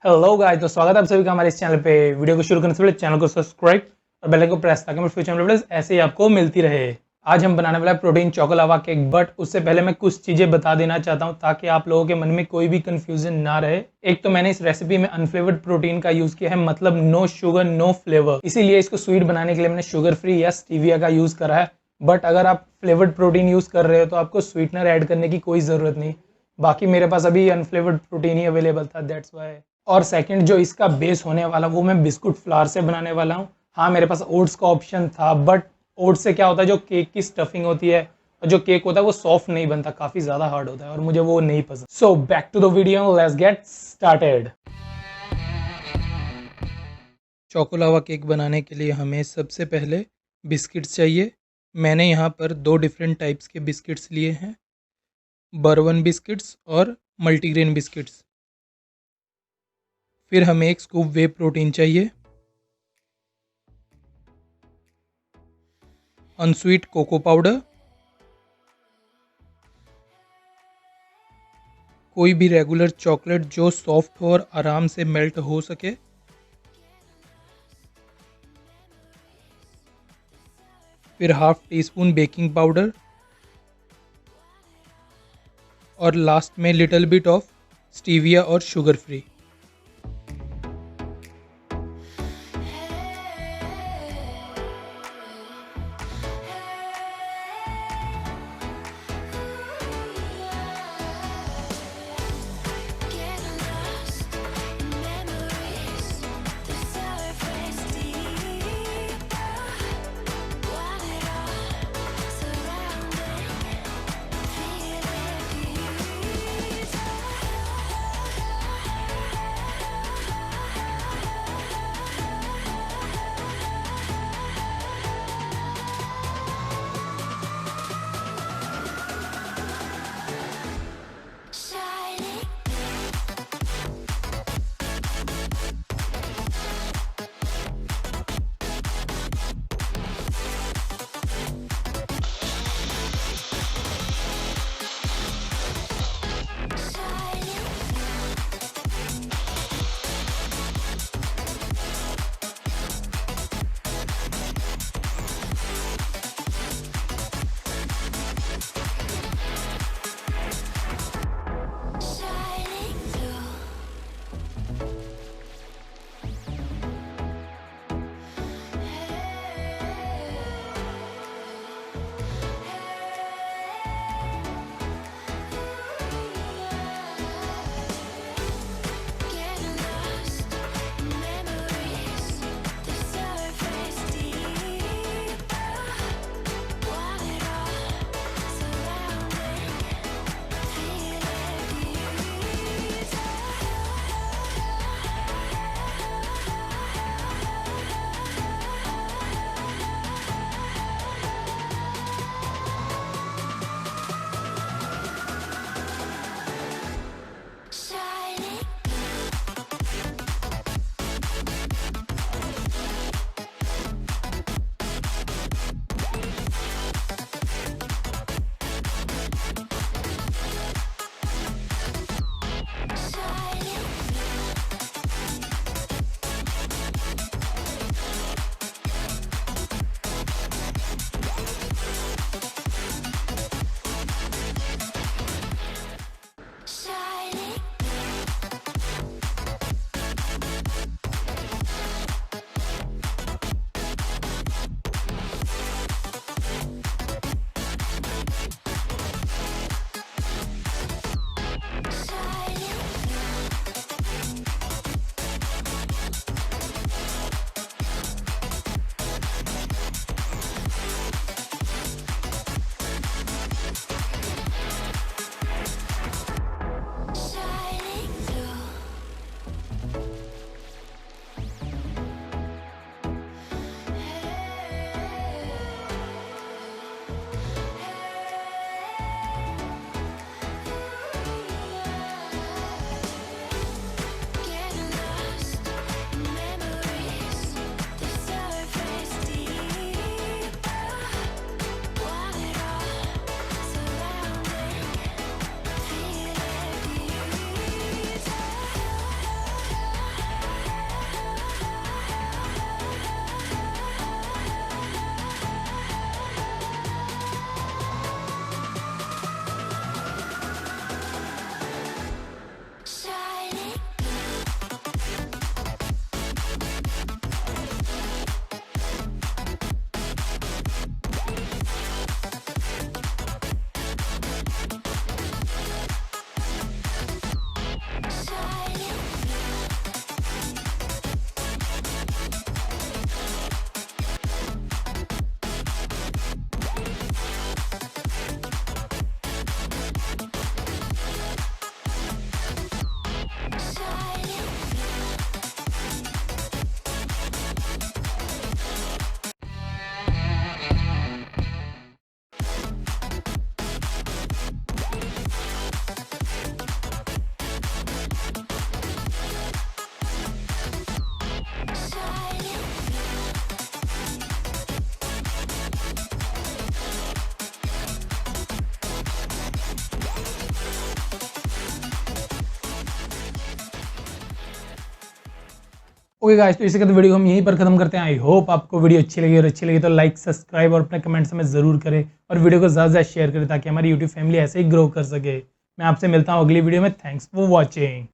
Hello guys, तो स्वागत है आप सभी का हमारे इस चैनल पे। वीडियो को शुरू करने से पहले चैनल को सब्सक्राइब और बेल आइकन को प्रेस ताकि मेरे फ्यूचर वीडियोस ऐसे ही आपको मिलती रहे। आज हम बनाने वाला है protein choco lava cake, but उससे पहले मैं कुछ चीजें बता देना चाहता हूं ताकि आप लोगों के मन में कोई भी कंफ्यूजन ना रहे। एक तो मैंने इस रेसिपी में अनफ्लेवर्ड प्रोटीन का यूज किया है, मतलब नो शुगर नो फ्लेवर, इसीलिए इसको स्वीट बनाने के लिए मैंने शुगर फ्री या स्टीविया का यूज करा है। बट अगर आप फ्लेवर्ड प्रोटीन यूज कर रहे हो तो आपको स्वीटनर ऐड करने की कोई जरूरत नहीं। बाकी मेरे पास अभी अनफ्लेवर्ड प्रोटीन ही अवेलेबल था, दैट्स वाई। और सेकंड, जो इसका बेस होने वाला वो मैं बिस्कुट फ्लावर से बनाने वाला हूँ। हाँ, मेरे पास ओट्स का ऑप्शन था, बट ओट्स से क्या होता है, जो केक की स्टफिंग होती है और जो केक होता है वो सॉफ्ट नहीं बनता, काफी ज्यादा हार्ड होता है और मुझे वो नहीं पसंद। So back to the video, let's get started. Choco lava cake बनाने के लिए हमें सबसे पहले बिस्किट्स चाहिए। मैंने यहाँ पर दो डिफरेंट टाइप्स के बिस्किट्स लिए हैं, बर्बन बिस्किट्स और मल्टीग्रेन बिस्किट्स। फिर हमें एक स्कूप वे प्रोटीन चाहिए, अनस्वीट कोको पाउडर, कोई भी रेगुलर चॉकलेट जो सॉफ्ट हो और आराम से मेल्ट हो सके, फिर half tea spoon baking powder और लास्ट में लिटिल बिट ऑफ स्टीविया और शुगर फ्री। ओके गाइस, तो इसी के साथ वीडियो हम यहीं पर खत्म करते हैं। आई होप आपको वीडियो अच्छी लगी, और अच्छी लगी तो लाइक, सब्सक्राइब और अपने कमेंट्स में ज़रूर करें, और वीडियो को ज़्यादा से ज़्यादा शेयर करें ताकि हमारी यूट्यूब फैमिली ऐसे ही ग्रो कर सके। मैं आपसे मिलता हूँ अगली वीडियो में। Thanks for watching.